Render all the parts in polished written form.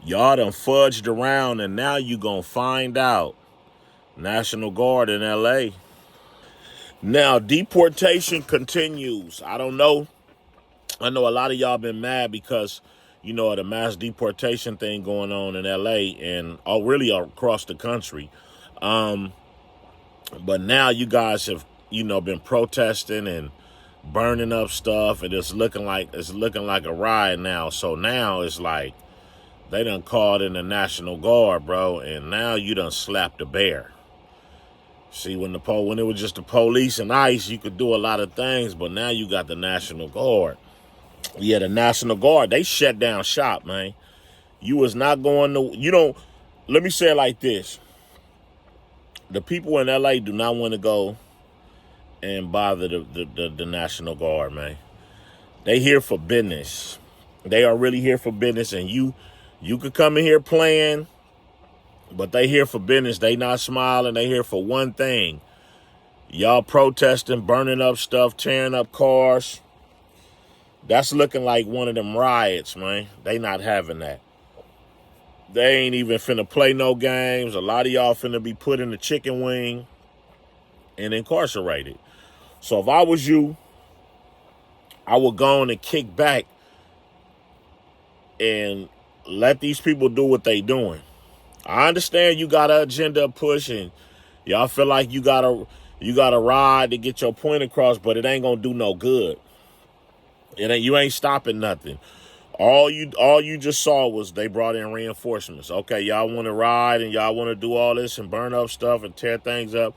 Y'all done fudged around, and now you gonna find out. National Guard in LA. Now, deportation continues. I don't know. I know a lot of y'all been mad because, the mass deportation thing going on in LA and really across the country. But now you guys have, been protesting and burning up stuff, and it's looking like a riot now. So now it's like they done called in the National Guard, bro, and now you done slapped the bear. See, when it was just the police and ICE, you could do a lot of things, but now you got the National Guard. Yeah, the National Guard, they shut down shop, man. You was not going to, let me say it like this. The people in LA do not want to go and bother the National Guard, man. They here for business. They are really here for business, and you could come in here playing, but they here for business. They not smiling. They here for one thing. Y'all protesting, burning up stuff, tearing up cars. That's looking like one of them riots, man. They not having that. They ain't even finna play no games. A lot of y'all finna be put in the chicken wing and incarcerated. So if I was you, I would go on and kick back and let these people do what they doing. I understand you got an agenda push and y'all feel like you gotta ride to get your point across, but it ain't gonna do no good. You ain't stopping nothing. All you just saw was they brought in reinforcements. Okay, y'all want to ride and y'all want to do all this and burn up stuff and tear things up.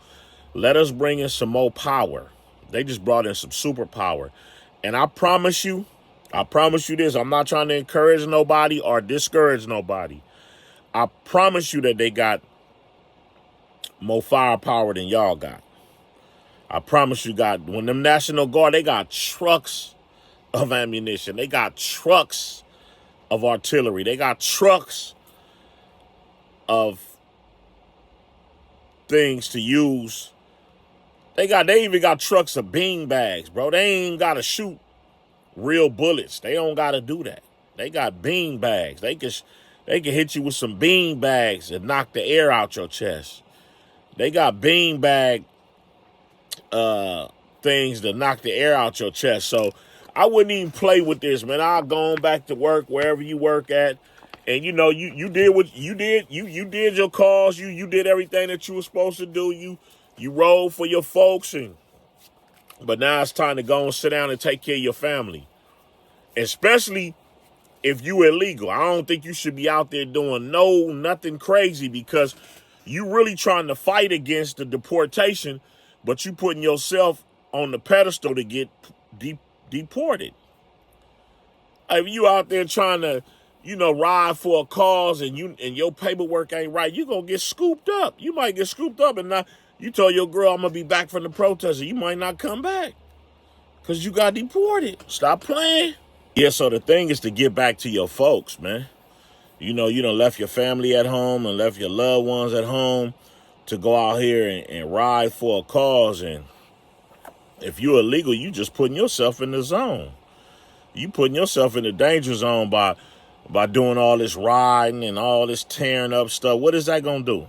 Let us bring in some more power. They just brought in some superpower. And I promise you this. I'm not trying to encourage nobody or discourage nobody. I promise you that they got more firepower than y'all got. I promise you, when them National Guard, they got trucks of ammunition. They got trucks of artillery. They got trucks of things to use. They even got trucks of bean bags, bro. They ain't got to shoot real bullets. They don't got to do that. They got bean bags. They can hit you with some bean bags and knock the air out your chest. They got bean bag things to knock the air out your chest. So I wouldn't even play with this, man. I'll go on back to work wherever you work at. And you did what you did. You did your calls. You did everything that you were supposed to do. You rolled for your folks, but now it's time to go and sit down and take care of your family. Especially if you illegal. I don't think you should be out there doing nothing crazy, because you really trying to fight against the deportation, but you putting yourself on the pedestal to get deported. If you out there trying to, ride for a cause and your paperwork ain't right, you gonna get scooped up. You might get scooped up, and now you told your girl, I'm gonna be back from the protest, and you might not come back because you got deported. Stop playing. Yeah, so the thing is to get back to your folks, man. You done left your family at home and left your loved ones at home to go out here and ride for a cause. And if you're illegal, you just putting yourself in the zone. You putting yourself in the danger zone by doing all this riding and all this tearing up stuff. What is that going to do?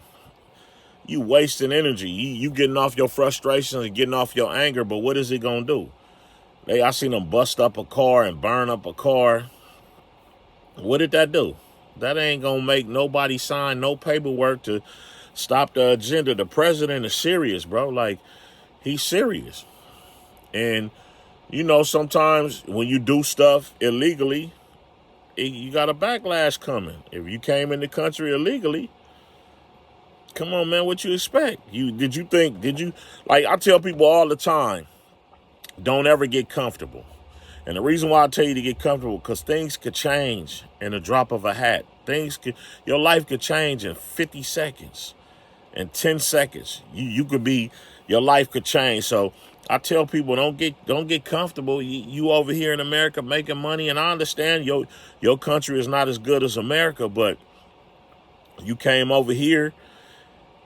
You wasting energy. You getting off your frustrations and getting off your anger, but what is it going to do? I seen them bust up a car and burn up a car. What did that do? That ain't going to make nobody sign no paperwork to stop the agenda. The president is serious, bro. Like, he's serious. And, sometimes when you do stuff illegally, you got a backlash coming. If you came in the country illegally, come on, man, what you expect? I tell people all the time, don't ever get comfortable. And the reason why I tell you to get comfortable, because things could change in a drop of a hat. Your life could change in 50 seconds, in 10 seconds. Your life could change. So I tell people, don't get comfortable. You over here in America making money, and I understand your country is not as good as America, but you came over here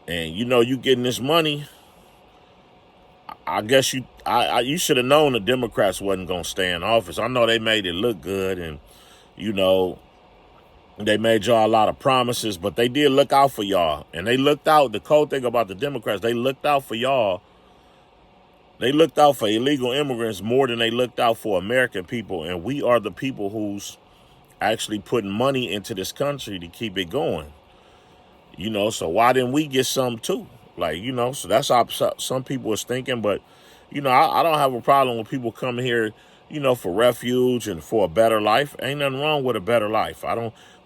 and you getting this money. I guess you should have known the Democrats wasn't gonna stay in office. I know they made it look good, and They made y'all a lot of promises, but they did look out for y'all. And they looked out. The cold thing about the Democrats, they looked out for y'all. They looked out for illegal immigrants more than they looked out for American people. And we are the people who's actually putting money into this country to keep it going. You know, so why didn't we get some too? Like, you know, so that's how some people was thinking. But, you know, I don't have a problem with people coming here, you know, for refuge and for a better life. Ain't nothing wrong with a better life.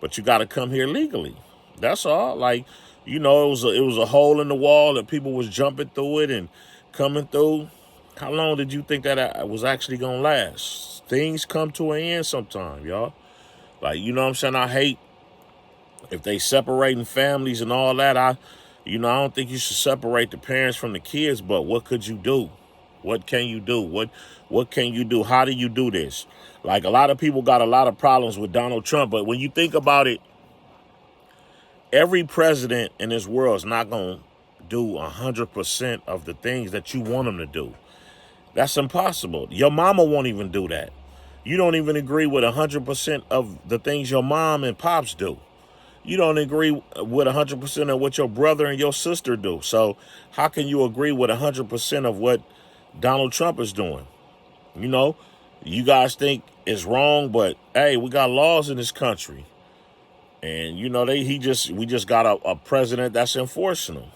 But you got to come here legally. That's all. Like, you know, it was a hole in the wall and people was jumping through it and coming through. How long did you think that was actually going to last? Things come to an end sometime, y'all. Like, you know what I'm saying? I hate if they separating families and all that. I don't think you should separate the parents from the kids, but what could you do? What can you do? What can you do? How do you do this? Like, a lot of people got a lot of problems with Donald Trump, but when you think about it, every president in this world is not going to do 100% of the things that you want them to do. That's impossible. Your mama won't even do that. You don't even agree with 100% of the things your mom and pops do. You don't agree with 100% of what your brother and your sister do. So how can you agree with 100% of what Donald Trump is doing? You know, you guys think it's wrong, but hey, we got laws in this country. And, you know, we just got a president that's enforcing them.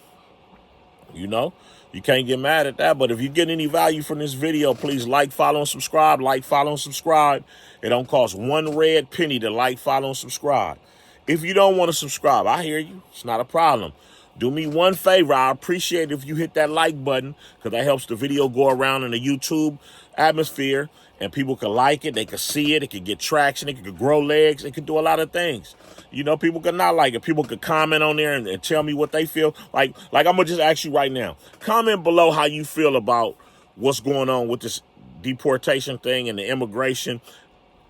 You know, you can't get mad at that. But if you get any value from this video, please like, follow, and subscribe. Like, follow, and subscribe. It don't cost one red penny to like, follow, and subscribe. If you don't want to subscribe, I hear you. It's not a problem. Do me one favor. I appreciate it if you hit that like button, because that helps the video go around in the YouTube atmosphere and people can like it. They can see it. It can get traction. It can grow legs. It can do a lot of things. You know, people could not like it. People could comment on there and tell me what they feel. Like I'm going to just ask you right now. Comment below how you feel about what's going on with this deportation thing and the immigration.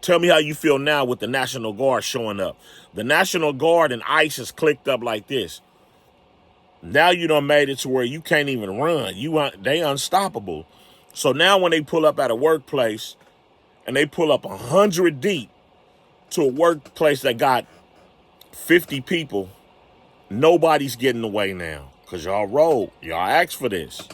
Tell me how you feel now with the National Guard showing up. The National Guard and ICE is clicked up like this. Now you done made it to where you can't even run. They unstoppable. So now when they pull up at a workplace and they pull up 100 deep to a workplace that got 50 people, nobody's getting away now because y'all rolled. Y'all asked for this.